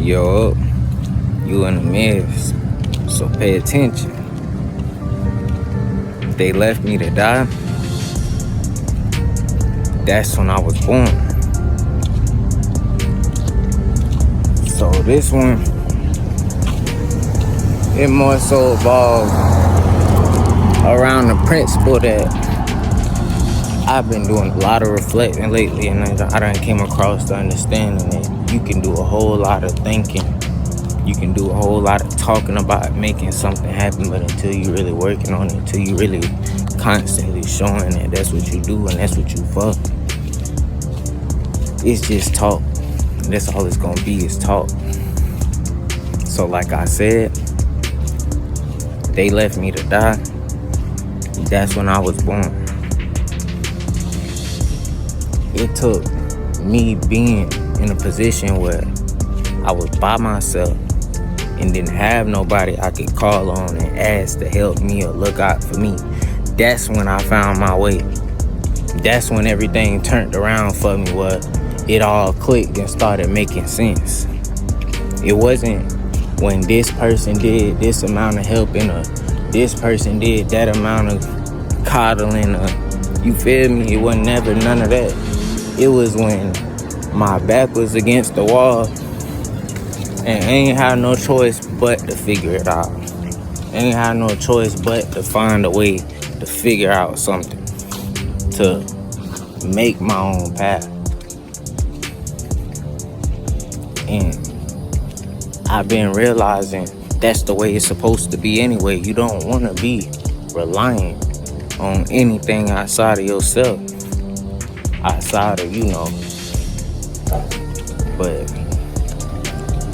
Yo, you in the mess, so pay attention. They left me to die. That's when I was born. So this one, it more so evolved around the principle that I've been doing a lot of reflecting lately, and I done came across the understanding that you can do a whole lot of thinking. You can do a whole lot of talking about making something happen, but until you really working on it, until you really constantly showing that that's what you do and that's what you for, it's just talk. That's all it's gonna be, is talk. So like I said, they left me to die. That's when I was born. It took me being in a position where I was by myself and didn't have nobody I could call on and ask to help me or look out for me. That's when I found my way. That's when everything turned around for me, where it all clicked and started making sense. It wasn't when this person did this amount of helping or this person did that amount of coddling, or you feel me? It wasn't never none of that. It was when my back was against the wall and I ain't had no choice but to figure it out. I ain't had no choice but to find a way to figure out something, to make my own path. And I've been realizing that's the way it's supposed to be anyway. You don't want to be reliant on anything outside of yourself, outside of, but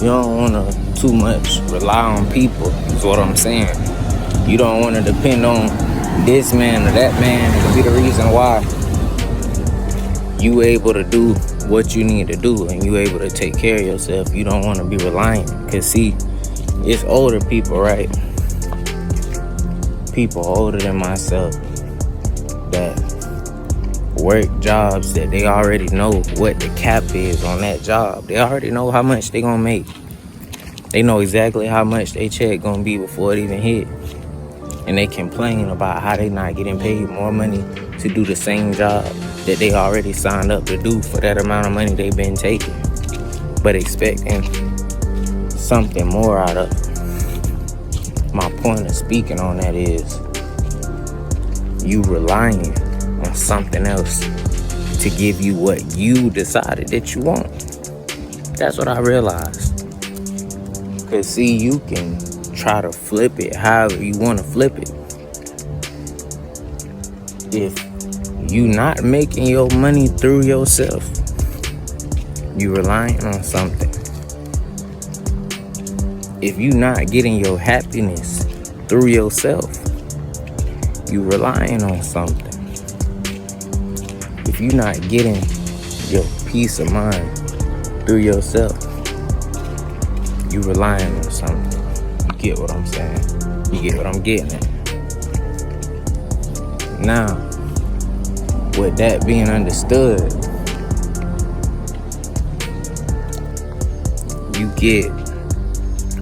you don't want to too much rely on people, is what I'm saying. You don't want to depend on this man or that man to be the reason why you able to do what you need to do and you able to take care of yourself. You don't want to be reliant. Because see, it's older people, right? People older than myself that work jobs that they already know what the cap is on that job. They already know how much they gonna make. They know exactly how much they check gonna be before it even hit. And they complain about how they not getting paid more money to do the same job that they already signed up to do for that amount of money they've been taking, but expecting something more out of it. My point of speaking on that is you relying on something else to give you what you decided that you want. That's what I realized. Cause see, you can try to flip it however you want to flip it. If you not making your money through yourself, you relying on something. If you not getting your happiness through yourself, you relying on something. If you not getting your peace of mind through yourself, you relying on something. You get what I'm saying? You get what I'm getting at? Now, with that being understood, you get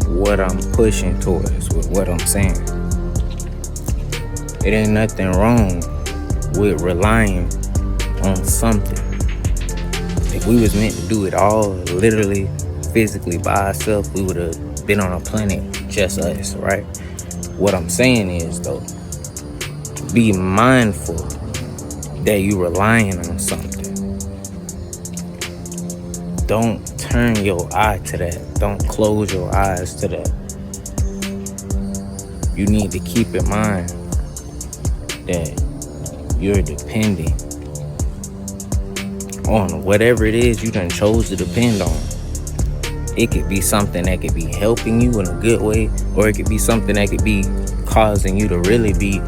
what I'm pushing towards with what I'm saying. It ain't nothing wrong with relying on something. If we was meant to do it all literally, physically by ourselves, we would have been on a planet just us, right? What I'm saying is, though, be mindful that you relying on something. Don't turn your eye to that. Don't close your eyes to that. You need to keep in mind that you're depending on whatever it is you done chose to depend on. It could be something that could be helping you in a good way, or it could be something that could be causing you to really be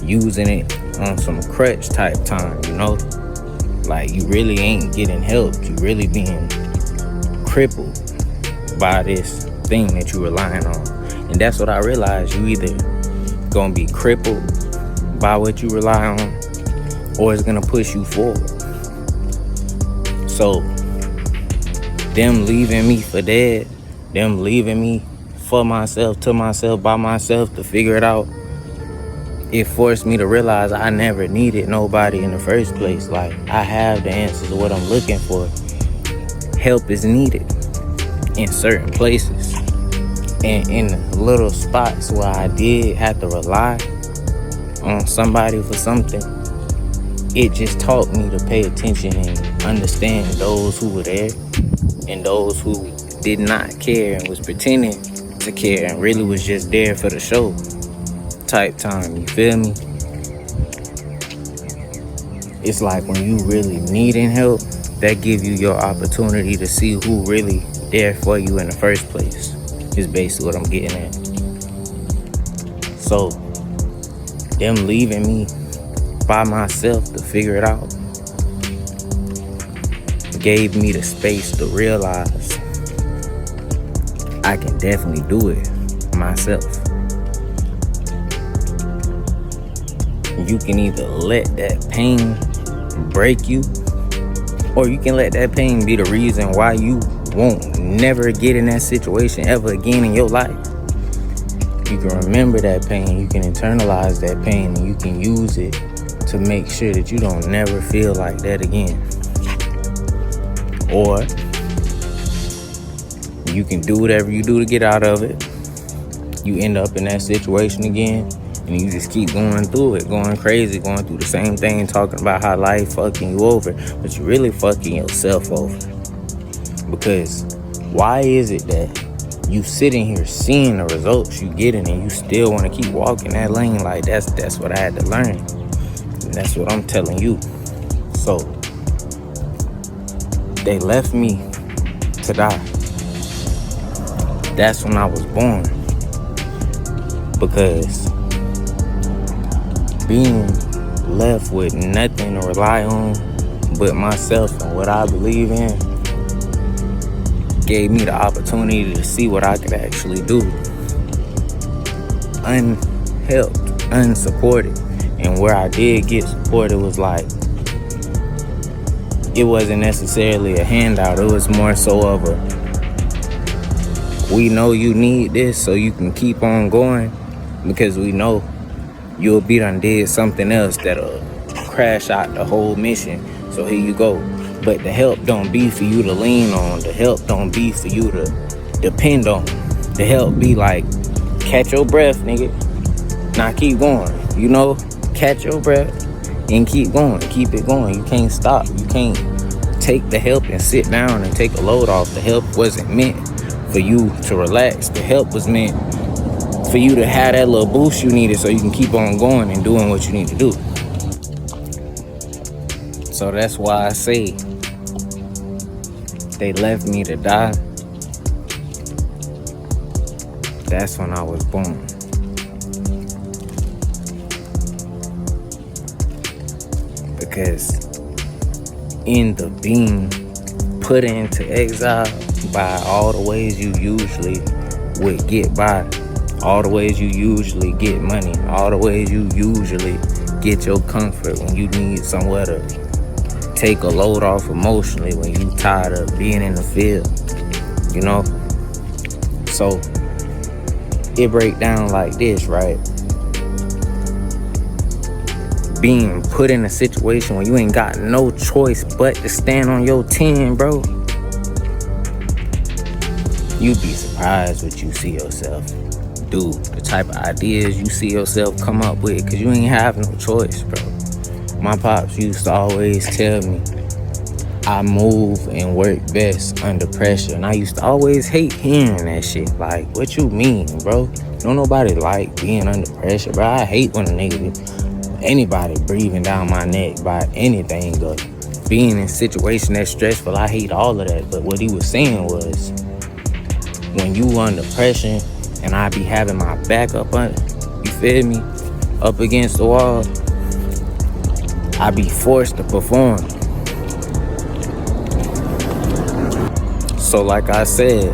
using it on some crutch type time, like you really ain't getting help. You really being crippled by this thing that you relying on. And that's what I realized. You either gonna be crippled by what you rely on, or it's gonna push you forward. So them leaving me for dead them leaving me for myself, to myself, by myself to figure it out, it forced me to realize I never needed nobody in the first place. Like, I have the answers to what I'm looking for. Help is needed in certain places. And in little spots where I did have to rely on somebody for something, it just taught me to pay attention and understand those who were there and those who did not care and was pretending to care and really was just there for the show type time. You feel me? It's like when you really needing help, that give you your opportunity to see who really there for you in the first place. Is basically what I'm getting at. So them leaving me by myself to figure it out gave me the space to realize I can definitely do it myself. You can either let that pain break you, or you can let that pain be the reason why you won't never get in that situation ever again in your life. You can remember that pain, you can internalize that pain, and you can use it to make sure that you don't never feel like that again. Or you can do whatever you do to get out of it. You end up in that situation again, and you just keep going through it, going crazy, going through the same thing, talking about how life fucking you over, but you're really fucking yourself over. Because why is it that you sitting here seeing the results you getting and you still want to keep walking that lane? Like, that's what I had to learn. And that's what I'm telling you. So they left me to die. That's when I was born. Because being left with nothing to rely on but myself and what I believe in gave me the opportunity to see what I could actually do. Unhelped, unsupported. And where I did get support, it was like, it wasn't necessarily a handout. It was more so of we know you need this so you can keep on going, because we know you'll be done did something else that'll crash out the whole mission. So here you go. But the help don't be for you to lean on. The help don't be for you to depend on. The help be like, catch your breath, nigga. Now keep going. You know, catch your breath and keep going. Keep it going. You can't stop. You can't take the help and sit down and take a load off. The help wasn't meant for you to relax. The help was meant for you to have that little boost you needed so you can keep on going and doing what you need to do. So that's why I say they left me to die. That's when I was born. Because in the being put into exile by all the ways you usually would get by, all the ways you usually get money, all the ways you usually get your comfort when you need somewhere to take a load off emotionally, when you tired of being in the field, you know? So it break down like this, right? Being put in a situation where you ain't got no choice but to stand on your 10, bro. You'd be surprised what you see yourself do, the type of ideas you see yourself come up with, because you ain't have no choice, bro. My pops used to always tell me I move and work best under pressure, and I used to always hate hearing that shit. Like, what you mean, bro? Don't nobody like being under pressure, bro. I hate when a nigga, anybody breathing down my neck by anything or being in a situation that's stressful. I hate all of that. But what he was saying was, when you under pressure and I be having my back up on, you feel me, up against the wall, I be forced to perform. So like I said,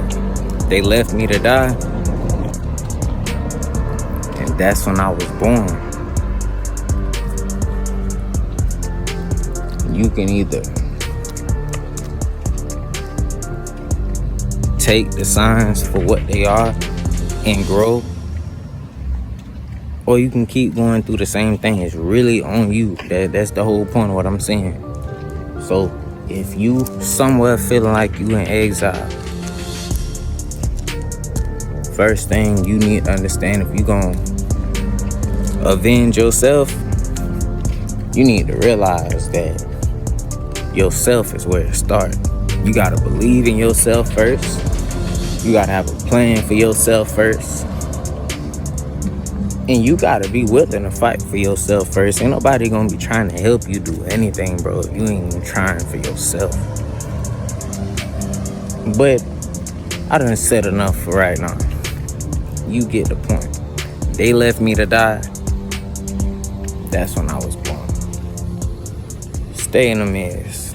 they left me to die, and that's when I was born. You can either take the signs for what they are and grow, or you can keep going through the same thing. It's really on you. That's the whole point of what I'm saying. So if you somewhere feeling like you in exile, first thing you need to understand, if you gonna avenge yourself, you need to realize that yourself is where it starts. You gotta believe in yourself first. You gotta have a plan for yourself first. And you gotta be willing to fight for yourself first. Ain't nobody gonna be trying to help you do anything, bro, if you ain't even trying for yourself. But I done said enough for right now. You get the point. They left me to die. That's when I was born. Stay in the mess.